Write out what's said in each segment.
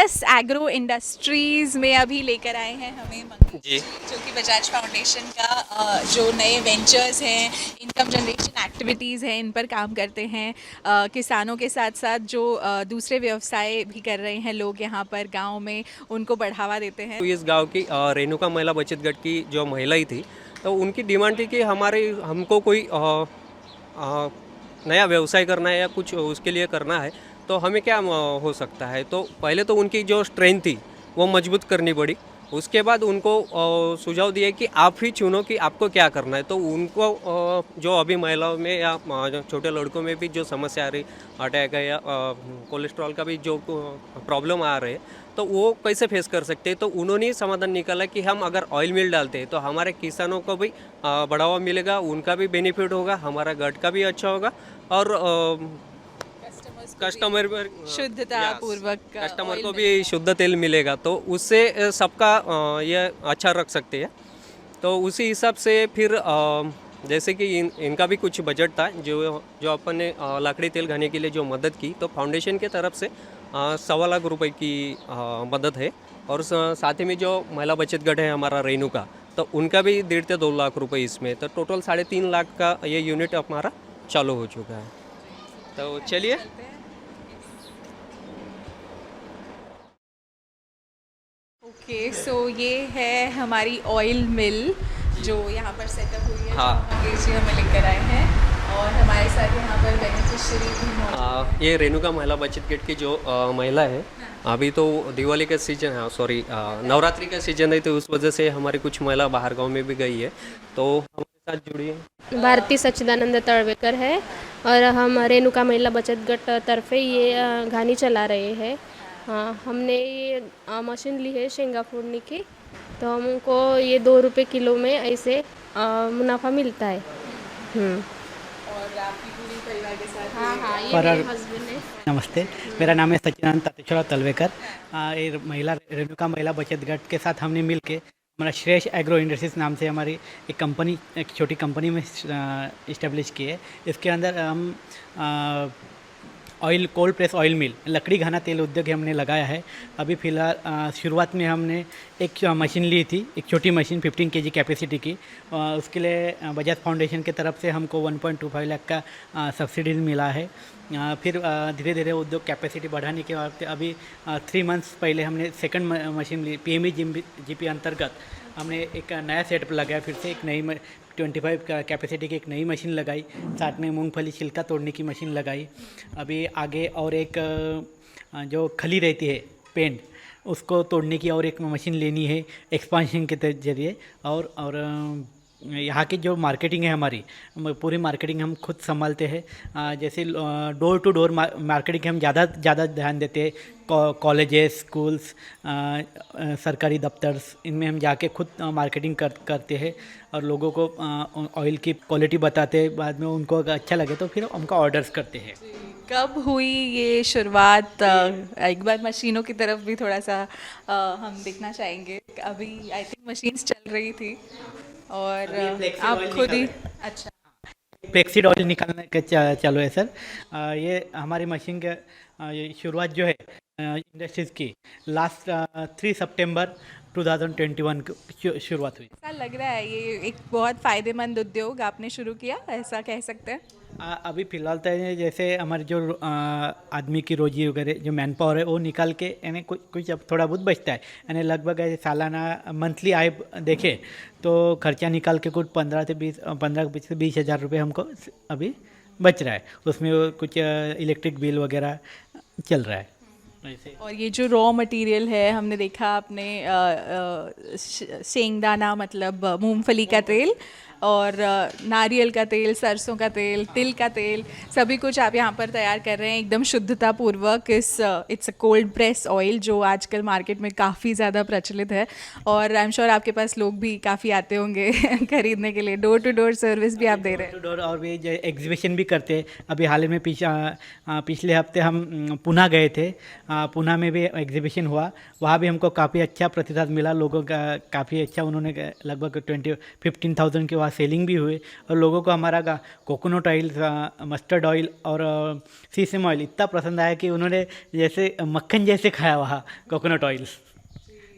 Shreyas agro industries में अभी लेकर आए हैं हमें मंगेश जी। जो कि बजाज फाउंडेशन का जो नए वेंचर्स हैं, इनकम जनरेशन एक्टिविटीज़ हैं, इन पर काम करते हैं। किसानों के साथ साथ जो दूसरे व्यवसाय भी कर रहे हैं लोग यहाँ पर गांव में, उनको बढ़ावा देते हैं। तो इस गांव की रेणुका महिला बचत गट की जो महिलाएं थी, तो उनकी डिमांड थी कि हमारे हमको कोई अ, नया व्यवसाय करना है या कुछ उसके लिए करना है, तो हमें क्या हो सकता है। तो पहले तो उनकी जो स्ट्रेंथ थी वो मजबूत करनी पड़ी। उसके बाद उनको सुझाव दिए कि आप ही चुनो कि आपको क्या करना है। तो उनको जो अभी महिलाओं में या जो छोटे लड़कों में भी जो समस्या आ रही, अटैक है या कोलेस्ट्रॉल का भी जो प्रॉब्लम आ रहे हैं, तो वो कैसे फेस कर सकते हैं। तो उन्होंने ही समाधान निकाला कि हम अगर ऑयल मिल डालते हैं तो हमारे किसानों को भी बढ़ावा मिलेगा, उनका भी बेनिफिट होगा, हमारा गट का भी अच्छा होगा और कस्टमर पर शुद्धता पूर्वक कस्टमर ऑयल को मिलेगा। भी शुद्ध तेल मिलेगा। तो उससे सबका ये अच्छा रख सकते हैं। तो उसी हिसाब से फिर जैसे कि इनका भी कुछ बजट था जो जो अपन ने लकड़ी तेल घाने के लिए जो मदद की, तो फाउंडेशन के तरफ से 1.25 लाख रुपए की मदद है। और साथ ही में जो महिला बचत गट है हमारा रेणुका, तो उनका भी 1.5 से 2 लाख रुपए इसमें, तो टोटल 3.5 लाख का ये यूनिट हमारा चालू हो चुका है। तो चलिए। ओके, सो ये है हमारी ऑयल मिल जो यहाँ पर सेटअप हुई है, हाँ। जो मंगेश जी हमें लेकर आए हैं। और हमारे साथ यहाँ पर बेनिफिशियरी भी मौजूद है। ये रेणुका महिला बचत गट की जो महिला है, अभी तो दिवाली का सीजन है, सॉरी नवरात्रि का सीजन है, तो उस वजह से हमारी कुछ महिला बाहर गांव में भी गई है, तो हमारे साथ जुड़ी है। भारती सच्चिदानंद तळवेकर है और हम रेणुका महिला बचत गट तरफे ये घानी चला रहे हैं। हाँ, हमने ये मशीन ली है शेंगा फोड़ने की, तो हमको ये 2 रुपये किलो में ऐसे मुनाफा मिलता है। और आपकी पूरी परिवार के साथ हाँ ये हाँ, ये पर मेरे हस्बैंड है। नमस्ते, मेरा नाम है सच्चिदानंद तातेश्वर तलवेकर। ये महिला रेणुका महिला बचत गट के साथ हमने मिल के हमारा श्रेयस एग्रो इंडस्ट्रीज नाम से हमारी एक कंपनी, एक छोटी कंपनी में इस्टेब्लिश की है। इसके अंदर हम ऑयल, कोल्ड प्रेस ऑयल मिल, लकड़ी घाना तेल उद्योग हमने लगाया है। अभी फ़िलहाल शुरुआत में हमने एक मशीन ली थी, एक छोटी मशीन 15 केजी कैपेसिटी की। उसके लिए बजाज फाउंडेशन की तरफ से हमको 1.25 लाख का सब्सिडी मिला है। फिर धीरे धीरे उद्योग कैपेसिटी बढ़ाने के बाद अभी 3 मंथ्स पहले हमने सेकंड मशीन ली, PME GP अंतर्गत हमने एक नया सेटअप लगाया। फिर से एक नई 25 कैपेसिटी की एक नई मशीन लगाई, साथ में मूंगफली छिलका तोड़ने की मशीन लगाई। अभी आगे और एक जो खली रहती है पेंट, उसको तोड़ने की और एक मशीन लेनी है एक्सपांशन के जरिए। और यहाँ की जो मार्केटिंग है हमारी, पूरी मार्केटिंग हम खुद संभालते हैं। जैसे डोर टू डोर मार्केटिंग हम ज़्यादा ध्यान देते हैं। कॉलेजेस, स्कूल्स, सरकारी दफ्तर, इनमें हम जाके खुद मार्केटिंग करते हैं और लोगों को ऑयल की क्वालिटी बताते हैं। बाद में उनको अगर अच्छा लगे तो फिर हमको ऑर्डर्स करते हैं। कब हुई ये शुरुआत? एक बार मशीनों की तरफ भी थोड़ा सा हम देखना चाहेंगे। अभी आई थिंक मशीन्स चल रही थी और अभी फ्लेक्सी आप ऑयल खुद ही निकल रहा अच्छा। फ्लेक्सीड ऑयल निकालने का चालू है सर। ये हमारी मशीन का ये शुरुआत जो है इंडस्ट्रीज़ की लास्ट 3 सितंबर 2021 को शुरुआत हुई। ऐसा लग रहा है ये एक बहुत फ़ायदेमंद उद्योग आपने शुरू किया, ऐसा कह सकते हैं। अभी फ़िलहाल तो ये जैसे हमारे जो आदमी की रोजी वगैरह जो मैन पावर है वो निकाल के यानी कुछ अब थोड़ा बहुत बचता है। यानी लगभग ऐसे सालाना मंथली आय देखें तो खर्चा निकाल के कुछ 15 से 20 हज़ार रुपये हमको अभी बच रहा है। उसमें वो कुछ इलेक्ट्रिक बिल वगैरह चल रहा है ऐसे। और ये जो रॉ मटेरियल है, हमने देखा आपने शेंगदाना मतलब मूंगफली का तेल और नारियल का तेल, सरसों का तेल, तिल का तेल, सभी कुछ आप यहाँ पर तैयार कर रहे हैं एकदम शुद्धता पूर्वक। It's a cold press oil जो आजकल मार्केट में काफ़ी ज़्यादा प्रचलित है और आई एम श्योर आपके पास लोग भी काफ़ी आते होंगे खरीदने के लिए। डोर टू डोर सर्विस भी आप दे रहे हैं। डोर टू डोर और भी जो एग्जीबिशन भी करते हैं। अभी हाल ही में पिछले हफ्ते हम पुणे गए थे। पुणे में भी एग्जीबिशन हुआ, वहाँ भी हमको काफ़ी अच्छा प्रतिसाद मिला। लोगों का काफ़ी अच्छा, उन्होंने लगभग 15,000 के हुआ, सेलिंग भी हुई, और लोगों को हमारा कोकोनट ऑयल, मस्टर्ड ऑयल और सीसम ऑयल इतना पसंद आया कि उन्होंने जैसे मक्खन जैसे खाया वहाँ कोकोनट ऑयल।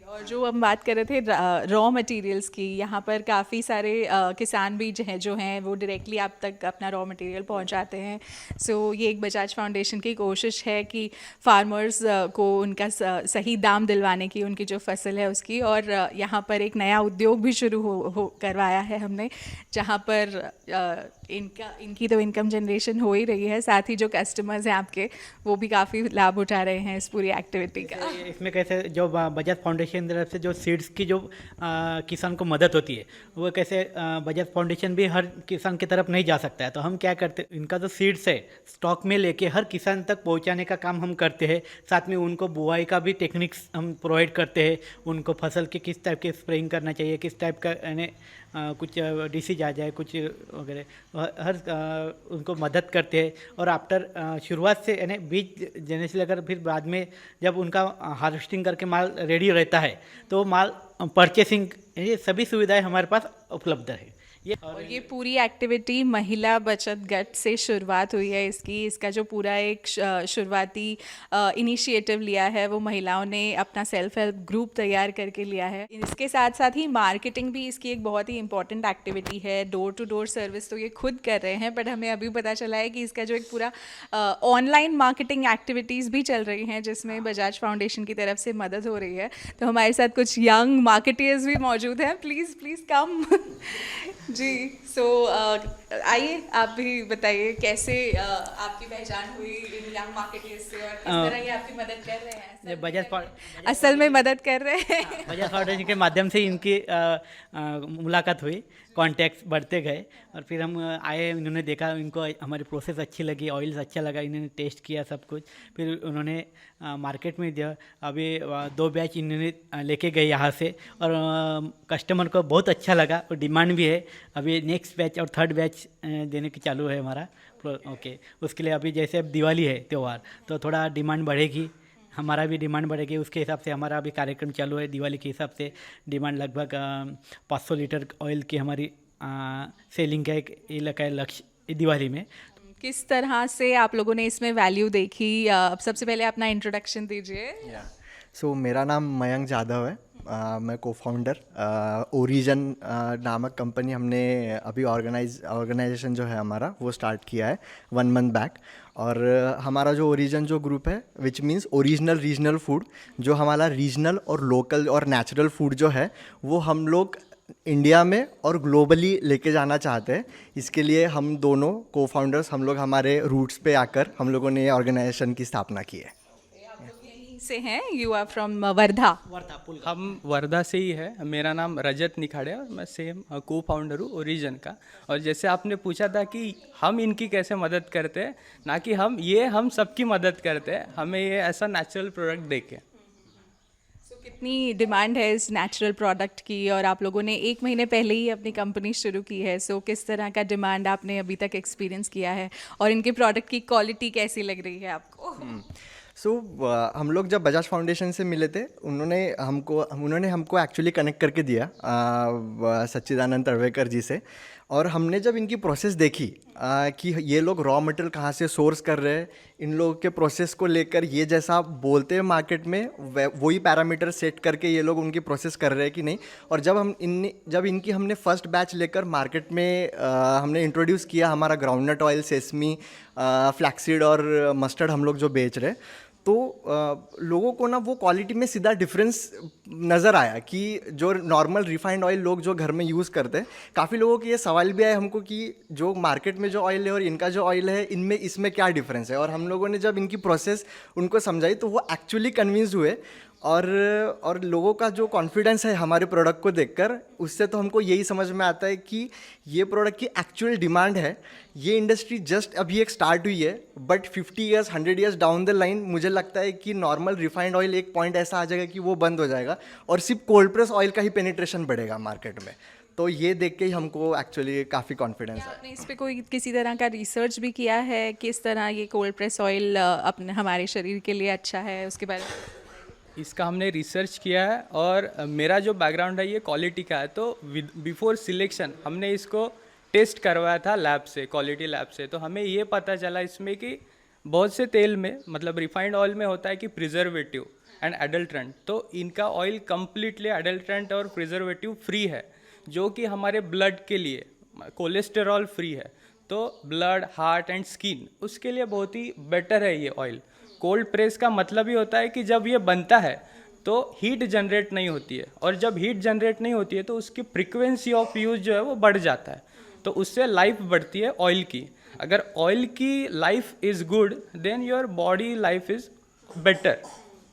और जो हम बात कर रहे थे रॉ मटेरियल्स की, यहाँ पर काफ़ी सारे किसान भी जो हैं वो डायरेक्टली आप तक अपना रॉ मटेरियल पहुँचाते हैं। सो ये एक बजाज फाउंडेशन की कोशिश है कि फार्मर्स को उनका सही दाम दिलवाने की, उनकी जो फसल है उसकी। और यहाँ पर एक नया उद्योग भी शुरू हो करवाया है हमने, जहाँ पर इनकी तो इनकम जनरेशन हो ही रही है, साथ ही जो कस्टमर्स हैं आपके वो भी काफ़ी लाभ उठा रहे हैं इस पूरी एक्टिविटी का। इसमें कैसे जो बजाज फाउंडेशन की तरफ से जो सीड्स की जो किसान को मदद होती है, वो कैसे बजाज फाउंडेशन भी हर किसान की तरफ नहीं जा सकता है, तो हम क्या करते हैं, इनका जो सीड्स है स्टॉक में लेके हर किसान तक पहुंचाने का काम हम करते हैं। साथ में उनको बुआई का भी टेक्निक्स हम प्रोवाइड करते हैं, उनको फसल के किस टाइप के स्प्रेइंग करना चाहिए, किस टाइप का यानी कुछ डिसीज आ जाए कुछ वगैरह, हर उनको मदद करते हैं। और आफ्टर शुरुआत से यानी बीज देने से लेकर फिर बाद में जब उनका हार्वेस्टिंग करके माल रेडी रहता है तो वो माल परचेसिंग, ये सभी सुविधाएं हमारे पास उपलब्ध है। और ये पूरी एक्टिविटी महिला बचत गट से शुरुआत हुई है इसका जो पूरा एक शुरुआती इनिशिएटिव लिया है वो महिलाओं ने अपना सेल्फ हेल्प ग्रुप तैयार करके लिया है। इसके साथ साथ ही मार्केटिंग भी इसकी एक बहुत ही इंपॉर्टेंट एक्टिविटी है। डोर टू डोर सर्विस तो ये खुद कर रहे हैं, बट हमें अभी पता चला है कि इसका जो एक पूरा ऑनलाइन मार्केटिंग एक्टिविटीज़ भी चल रही हैं जिसमें बजाज फाउंडेशन की तरफ से मदद हो रही है। तो हमारे साथ कुछ यंग मार्केटियर्स भी मौजूद हैं, प्लीज़ कम जी। सो आइए आप भी बताइए कैसे आपकी पहचान हुई इन यंग मार्केटियर्स से और किस तरह ये आपकी मदद कर रहे हैं। असल में मदद कर रहे हैं। बजाज फाउंडेशन के माध्यम से इनकी मुलाकात हुई, कॉन्टैक्ट्स बढ़ते गए और फिर हम आए, इन्होंने देखा, इनको हमारी प्रोसेस अच्छी लगी, ऑयल्स अच्छा लगा, इन्होंने टेस्ट किया सब कुछ, फिर उन्होंने मार्केट में दिया। अभी 2 बैच इन्होंने लेके गए यहाँ से और कस्टमर को बहुत अच्छा लगा और डिमांड भी है। अभी नेक्स्ट बैच और 3rd बैच देने की चालू है हमारा। ओके, उसके लिए अभी जैसे अब दिवाली है त्यौहार, तो थोड़ा डिमांड बढ़ेगी, हमारा भी डिमांड बढ़ेगी, उसके हिसाब से हमारा अभी कार्यक्रम चालू है। दिवाली के हिसाब से डिमांड लगभग 500 लीटर ऑयल की हमारी सेलिंग का एक लक्ष्य दिवाली में। किस तरह से आप लोगों ने इसमें वैल्यू देखी? सबसे पहले अपना इंट्रोडक्शन दीजिए। सो मेरा नाम मयंक जाधव है, मैं को फाउंडर ओरिजन नामक कंपनी हमने अभी ऑर्गेनाइजेशन जो है हमारा वो स्टार्ट किया है 1 मंथ बैक। और हमारा जो ओरिजन जो ग्रुप है which means original regional food, जो हमारा रीजनल और लोकल और नेचुरल फूड जो है वो हम लोग इंडिया में और ग्लोबली लेके जाना चाहते हैं। इसके लिए हम दोनों को फाउंडर्स, हम लोग हमारे रूट्स पे आकर हम लोगों ने ये ऑर्गेनाइजेशन की स्थापना की है। से हैं, यू आर फ्रॉम वर्धा? हम वर्धा से ही है। मेरा नाम रजत निखाड़े और मैं सेम को फाउंडर हूँ ओरिजन का। और जैसे आपने पूछा था कि हम इनकी कैसे मदद करते हैं, ना कि हम सबकी मदद करते हैं, हमें ये ऐसा नेचुरल प्रोडक्ट देके। कितनी डिमांड है इस नेचुरल प्रोडक्ट की और आप लोगों ने 1 महीने पहले ही अपनी कंपनी शुरू की है, सो किस तरह का डिमांड आपने अभी तक एक्सपीरियंस किया है और इनके प्रोडक्ट की क्वालिटी कैसी लग रही है आपको? हम लोग जब बजाज फाउंडेशन से मिले थे, उन्होंने हमको एक्चुअली कनेक्ट करके दिया सच्चिदानंद तड़वेकर जी से। और हमने जब इनकी प्रोसेस देखी कि ये लोग रॉ मटेरियल कहाँ से सोर्स कर रहे हैं, इन लोगों के प्रोसेस को लेकर ये जैसा बोलते हैं मार्केट में वही पैरामीटर सेट करके ये लोग उनकी प्रोसेस कर रहे हैं कि नहीं। और जब इनकी हमने फर्स्ट बैच लेकर मार्केट में हमने इंट्रोड्यूस किया हमारा ग्राउंडनट ऑयल, सेसमी, फ्लैक्सीड और मस्टर्ड हम लोग जो बेच रहे, तो लोगों को ना वो क्वालिटी में सीधा डिफरेंस नज़र आया कि जो नॉर्मल रिफाइंड ऑयल लोग जो घर में यूज़ करते हैं, काफ़ी लोगों के ये सवाल भी आए हमको कि जो मार्केट में जो ऑयल है और इनका जो ऑयल है इसमें क्या डिफरेंस है। और हम लोगों ने जब इनकी प्रोसेस उनको समझाई तो वो एक्चुअली कन्विंस हुए। और लोगों का जो कॉन्फिडेंस है हमारे प्रोडक्ट को देखकर, उससे तो हमको यही समझ में आता है कि ये प्रोडक्ट की एक्चुअल डिमांड है। ये इंडस्ट्री जस्ट अभी एक स्टार्ट हुई है, but 50 years 100 years down the line मुझे लगता है कि नॉर्मल रिफाइंड ऑयल एक पॉइंट ऐसा आ जाएगा कि वो बंद हो जाएगा और सिर्फ कोल्ड प्रेस ऑयल का ही पेनिट्रेशन बढ़ेगा मार्केट में। तो ये देख के ही हमको एक्चुअली काफ़ी कॉन्फिडेंस है। आपने इस पे कोई किसी तरह का रिसर्च भी किया है, किस तरह ये कोल्ड प्रेस ऑयल अपने हमारे शरीर के लिए अच्छा है, उसके बारे में? इसका हमने रिसर्च किया है और मेरा जो बैकग्राउंड है ये क्वालिटी का है, तो बिफोर सिलेक्शन हमने इसको टेस्ट करवाया था लैब से, क्वालिटी लैब से। तो हमें ये पता चला इसमें कि बहुत से तेल में, मतलब रिफाइंड ऑयल में होता है कि प्रिजर्वेटिव एंड एडल्ट्रेंट, तो इनका ऑयल कम्प्लीटली एडल्ट्रेंट और प्रिजर्वेटिव फ्री है, जो कि हमारे ब्लड के लिए कोलेस्टेरॉल फ्री है। तो ब्लड, हार्ट एंड स्किन उसके लिए बहुत ही बेटर है ये ऑयल। कोल्ड प्रेस का मतलब ही होता है कि जब ये बनता है तो हीट जनरेट नहीं होती है, और जब हीट जनरेट नहीं होती है तो उसकी फ्रीक्वेंसी ऑफ यूज़ जो है वो बढ़ जाता है, तो उससे लाइफ बढ़ती है ऑयल की। अगर ऑयल की life is good then your body life is better,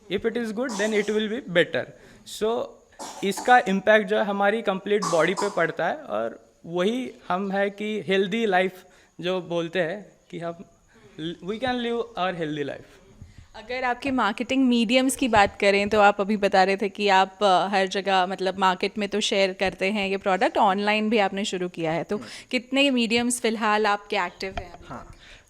if it is good then it will be better. So इसका इम्पैक्ट जो है हमारी कंप्लीट बॉडी पे पड़ता है, और वही हम है कि हेल्दी लाइफ जो बोलते हैं कि हम we can live our healthy life. अगर आपके मार्केटिंग मीडियम्स की बात करें तो आप अभी बता रहे थे कि आप हर जगह मतलब मार्केट में तो शेयर करते हैं ये प्रोडक्ट, ऑनलाइन भी आपने शुरू किया है, तो कितने मीडियम्स फिलहाल आपके एक्टिव हैं अभी? हाँ,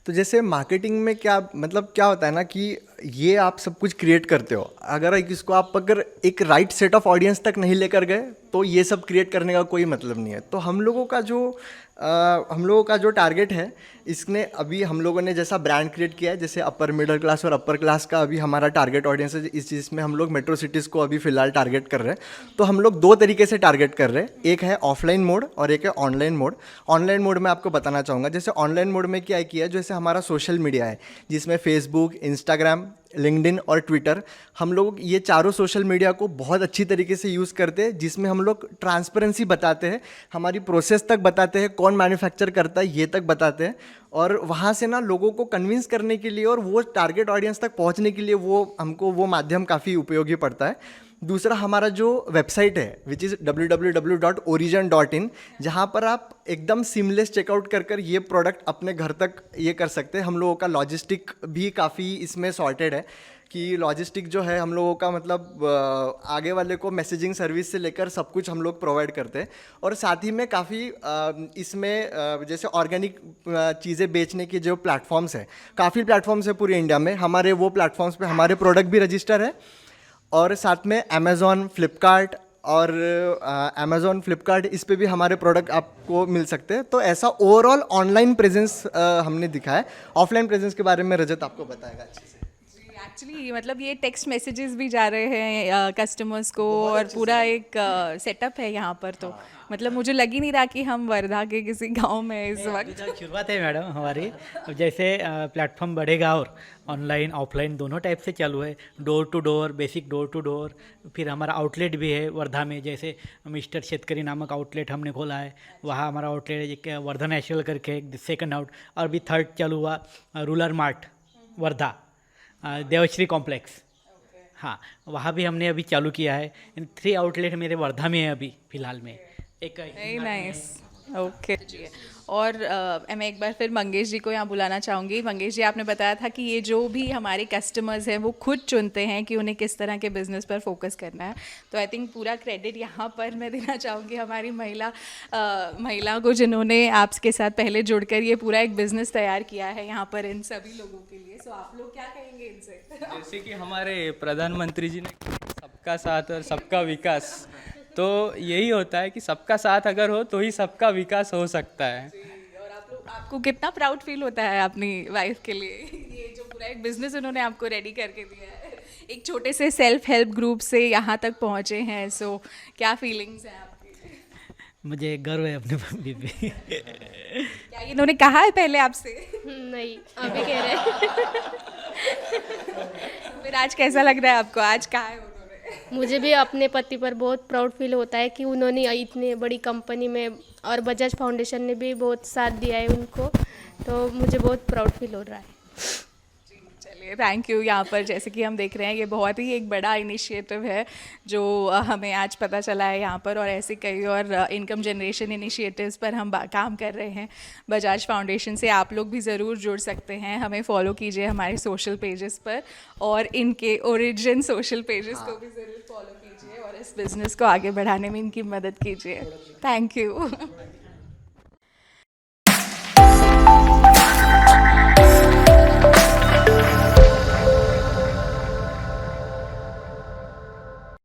तो जैसे मार्केटिंग में क्या मतलब क्या होता है ना कि ये आप सब कुछ क्रिएट करते हो, अगर इसको आप अगर एक राइट सेट ऑफ ऑडियंस तक नहीं लेकर गए तो ये सब क्रिएट करने का कोई मतलब नहीं है। तो हम लोगों का जो टारगेट है, इसने अभी हम लोगों ने जैसा ब्रांड क्रिएट किया है, जैसे अपर मिडिल क्लास और अपर क्लास का अभी हमारा टारगेट ऑडियंस है, इस चीज़ में हम लोग मेट्रो सिटीज़ को अभी फ़िलहाल टारगेट कर रहे हैं। तो हम लोग 2 तरीके से टारगेट कर रहे हैं, एक है ऑफलाइन मोड और एक है ऑनलाइन मोड। ऑनलाइन मोड में आपको बताना चाहूँगा, जैसे ऑनलाइन मोड में क्या किया है, जैसे हमारा सोशल मीडिया है जिसमें फेसबुक, इंस्टाग्राम, लिंक्डइन और ट्विटर, हम लोग ये चारों सोशल मीडिया को बहुत अच्छी तरीके से यूज़ करते हैं, जिसमें हम लोग ट्रांसपेरेंसी बताते हैं, हमारी प्रोसेस तक बताते हैं, कौन मैन्युफैक्चर करता है ये तक बताते हैं, और वहाँ से ना लोगों को कन्विंस करने के लिए और वो टारगेट ऑडियंस तक पहुँचने के लिए हमको वो माध्यम काफ़ी उपयोगी पड़ता है। दूसरा हमारा जो वेबसाइट है विच इज़ www.origin.in, जहाँ पर आप एकदम सीमलेस चेकआउट कर ये प्रोडक्ट अपने घर तक ये कर सकते हैं। हम लोगों का लॉजिस्टिक भी काफ़ी इसमें सॉर्टेड है कि लॉजिस्टिक जो है हम लोगों का मतलब आगे वाले को मैसेजिंग सर्विस से लेकर सब कुछ हम लोग प्रोवाइड करते हैं। और साथ ही में काफ़ी इसमें जैसे ऑर्गेनिक चीज़ें बेचने के जो प्लेटफॉर्म्स हैं, काफ़ी प्लेटफॉर्म्स है पूरे इंडिया में, हमारे वो प्लेटफॉर्म्स पे हमारे प्रोडक्ट भी रजिस्टर है। और साथ में अमेज़ॉन, फ्लिपकार्ट और अमेज़ॉन, फ्लिपकार्ट इस पे भी हमारे प्रोडक्ट आपको मिल सकते हैं। तो ऐसा ओवरऑल ऑनलाइन प्रेजेंस हमने दिखाया है। ऑफलाइन प्रेजेंस के बारे में रजत आपको बताएगा अच्छे से। एक्चुअली मतलब ये टेक्स्ट मैसेजेस भी जा रहे हैं कस्टमर्स को, और पूरा एक सेटअप है यहाँ पर, तो मतलब मुझे लग ही नहीं रहा कि हम वर्धा के किसी गांव में हैं इस वक्त। शुरुआत है मैडम हमारी, जैसे प्लेटफॉर्म बढ़ेगा और ऑनलाइन ऑफलाइन दोनों टाइप से चालू है, door to door, basic door to door, फिर हमारा आउटलेट भी है वर्धा में, जैसे मिस्टर शेतकरी नामक आउटलेट हमने खोला है, वहाँ हमारा आउटलेट है एक वर्धा नेशनल करके सेकंड आउट, और भी थर्ड चालू हुआ rural mart Wardha, Devshree complex, हाँ वहाँ भी हमने अभी चालू किया है। इन 3 आउटलेट मेरे वर्धा में है अभी फ़िलहाल में, एक वेरी नाइस, ओके जी। और मैं एक बार फिर मंगेश जी को यहाँ बुलाना चाहूँगी। मंगेश जी, आपने बताया था कि ये जो भी हमारे कस्टमर्स हैं वो खुद चुनते हैं कि उन्हें किस तरह के बिज़नेस पर फोकस करना है, तो आई थिंक पूरा क्रेडिट यहाँ पर मैं देना चाहूँगी हमारी महिला को, जिन्होंने आपके साथ पहले जुड़कर ये पूरा एक बिज़नेस तैयार किया है यहाँ पर इन सभी लोगों के लिए। सो आप लोग क्या कहेंगे इनसे? जैसे कि हमारे प्रधानमंत्री जी ने सबका साथ और सबका विकास, तो यही होता है कि सबका साथ अगर हो तो ही सबका विकास हो सकता है। और आपको कितना प्राउड फील होता है अपनी वाइफ के लिए, ये जो पूरा एक बिजनेस उन्होंने आपको रेडी करके दिया है, एक छोटे से सेल्फ हेल्प ग्रुप से यहाँ तक पहुँचे हैं, सो क्या फीलिंग्स हैं आपकी? मुझे गर्व है अपने बीबी। क्या इन्होंने कहा है पहले आपसे? नहीं, अभी कह रहे हैं। फिर आज कैसा लग रहा है आपको, आज कहा है उन्होंने? मुझे भी अपने पति पर बहुत प्राउड फील होता है कि उन्होंने इतनी बड़ी कंपनी में, और बजाज फाउंडेशन ने भी बहुत साथ दिया है उनको, तो मुझे बहुत प्राउड फील हो रहा है। चलिए, थैंक यू। यहाँ पर जैसे कि हम देख रहे हैं ये बहुत ही एक बड़ा इनिशिएटिव है जो हमें आज पता चला है यहाँ पर, और ऐसे कई और इनकम जनरेशन इनिशिएटिव्स पर हम काम कर रहे हैं बजाज फाउंडेशन से। आप लोग भी ज़रूर जुड़ सकते हैं, हमें फॉलो कीजिए हमारे सोशल पेजेस पर, और इनके ओरिजिन सोशल पेजेस को भी ज़रूर फॉलो कीजिए और इस बिज़नेस को आगे बढ़ाने में इनकी मदद कीजिए। Thank you.